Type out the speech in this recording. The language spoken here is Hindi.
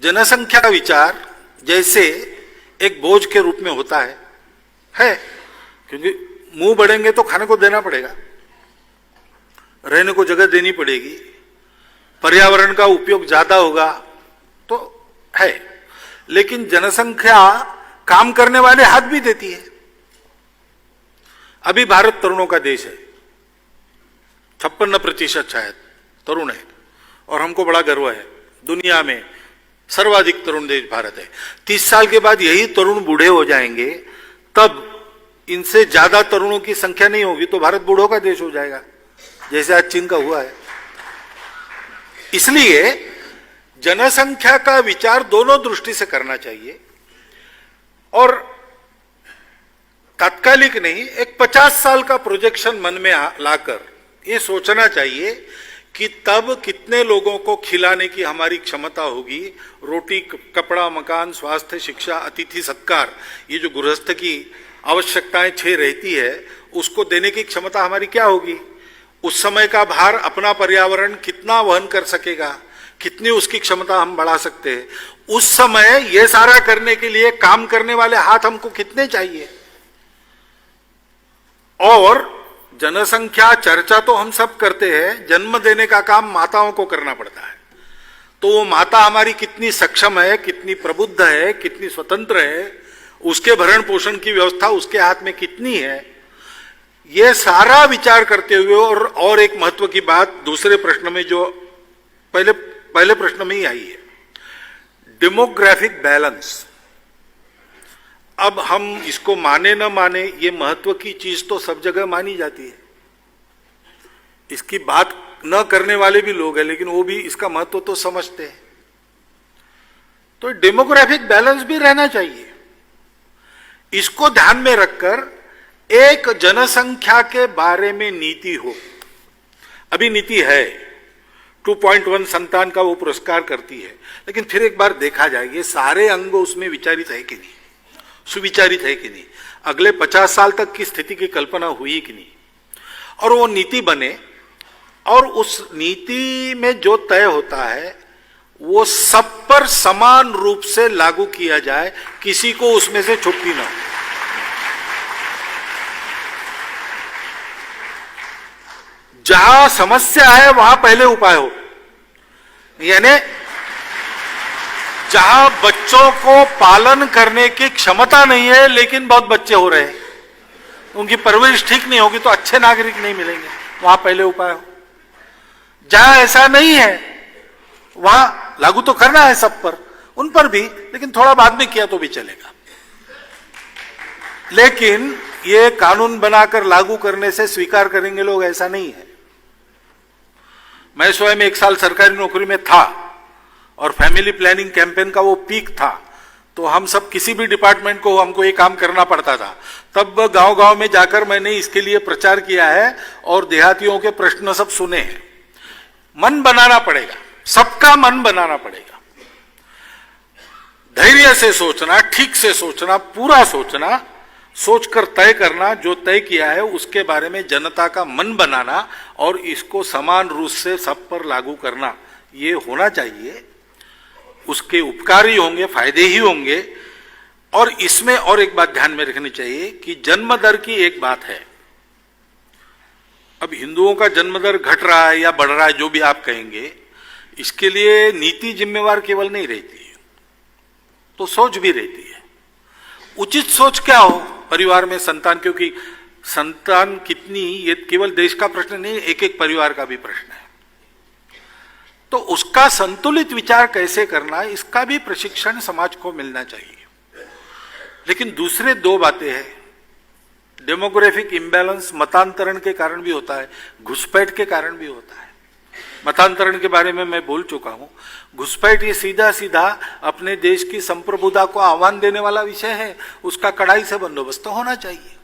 जनसंख्या का विचार जैसे एक बोझ के रूप में होता है, क्योंकि मुंह बढ़ेंगे तो खाने को देना पड़ेगा, रहने को जगह देनी पड़ेगी, पर्यावरण का उपयोग ज्यादा होगा तो है, लेकिन जनसंख्या काम करने वाले हाथ भी देती है। अभी भारत तरुणों का देश है, 56% शायद तरुण है, और हमको बड़ा गर्व है, दुनिया में सर्वाधिक तरुण देश भारत है। 30 साल के बाद यही तरुण बूढ़े हो जाएंगे, तब इनसे ज्यादा तरुणों की संख्या नहीं होगी तो भारत बूढ़ों का देश हो जाएगा, जैसे आज चीन का हुआ है। इसलिए जनसंख्या का विचार दोनों दृष्टि से करना चाहिए, और तात्कालिक नहीं, एक 50 साल का प्रोजेक्शन मन में लाकर ये सोचना चाहिए कि तब कितने लोगों को खिलाने की हमारी क्षमता होगी, रोटी, कपड़ा, मकान, स्वास्थ्य, शिक्षा, अतिथि सत्कार, ये जो गृहस्थ की आवश्यकताएं 6 रहती है, उसको देने की क्षमता हमारी क्या होगी। उस समय का भार अपना पर्यावरण कितना वहन कर सकेगा, कितनी उसकी क्षमता हम बढ़ा सकते हैं। उस समय ये सारा करने के लिए काम करने वाले हाथ हमको कितने चाहिए। और जनसंख्या चर्चा तो हम सब करते हैं, जन्म देने का काम माताओं को करना पड़ता है। तो वो माता हमारी कितनी सक्षम है, कितनी प्रबुद्ध है, कितनी स्वतंत्र है, उसके भरण पोषण की व्यवस्था उसके हाथ में कितनी है, ये सारा विचार करते हुए। और एक महत्व की बात दूसरे प्रश्न में जो पहले प्रश्न में ही आई है, डेमोग्राफिक बैलेंस। अब हम इसको माने न माने, ये महत्व की चीज तो सब जगह मानी जाती है, इसकी बात न करने वाले भी लोग हैं, लेकिन वो भी इसका महत्व तो समझते हैं। तो डेमोग्राफिक बैलेंस भी रहना चाहिए। इसको ध्यान में रखकर एक जनसंख्या के बारे में नीति हो। अभी नीति है, 2.1 संतान का वो पुरस्कार करती है, लेकिन फिर एक बार देखा जाए ये सारे अंग उसमें विचारित है कि नहीं, सुविचारित है कि नहीं, अगले 50 साल तक की स्थिति की कल्पना हुई कि नहीं, और वो नीति बने, और उस नीति में जो तय होता है वो सब पर समान रूप से लागू किया जाए, किसी को उसमें से छुट्टी ना हो। जहां समस्या है वहां पहले उपाय हो, यानी जहां बच्चों को पालन करने की क्षमता नहीं है लेकिन बहुत बच्चे हो रहे हैं, उनकी परवरिश ठीक नहीं होगी तो अच्छे नागरिक नहीं मिलेंगे, वहां पहले उपाय हो। जहां ऐसा नहीं है वहां लागू तो करना है सब पर, उन पर भी, लेकिन थोड़ा बाद में किया तो भी चलेगा। लेकिन ये कानून बनाकर लागू करने से स्वीकार करेंगे लोग, ऐसा नहीं है। मैं स्वयं 1 साल सरकारी नौकरी में था और फैमिली प्लानिंग कैंपेन का वो पीक था, तो हम सब किसी भी डिपार्टमेंट को हमको ये काम करना पड़ता था। तब गांव-गांव में जाकर मैंने इसके लिए प्रचार किया है और देहातियों के प्रश्न सब सुने हैं। मन बनाना पड़ेगा, सबका मन बनाना पड़ेगा, धैर्य से सोचना, ठीक से सोचना, पूरा सोचना, सोचकर तय करना, जो तय किया है उसके बारे में जनता का मन बनाना और इसको समान रूप से सब पर लागू करना, ये होना चाहिए। उसके उपकारी होंगे, फायदे ही होंगे। और इसमें और एक बात ध्यान में रखनी चाहिए कि जन्म दर की एक बात है। अब हिंदुओं का जन्म दर घट रहा है या बढ़ रहा है, जो भी आप कहेंगे, इसके लिए नीति जिम्मेवार केवल नहीं रहती है, तो सोच भी रहती है। उचित सोच क्या हो परिवार में संतान, क्योंकि संतान कितनी ये केवल देश का प्रश्न नहीं, एक एक परिवार का भी प्रश्न है। तो उसका संतुलित विचार कैसे करना, इसका भी प्रशिक्षण समाज को मिलना चाहिए। लेकिन दूसरे 2 बातें हैं। डेमोग्राफिक इम्बैलेंस मतांतरण के कारण भी होता है, घुसपैठ के कारण भी होता है। मतांतरण के बारे में मैं बोल चुका हूं। घुसपैठ ये सीधा सीधा अपने देश की संप्रभुता को आह्वान देने वाला विषय है, उसका कड़ाई से बंदोबस्त होना चाहिए।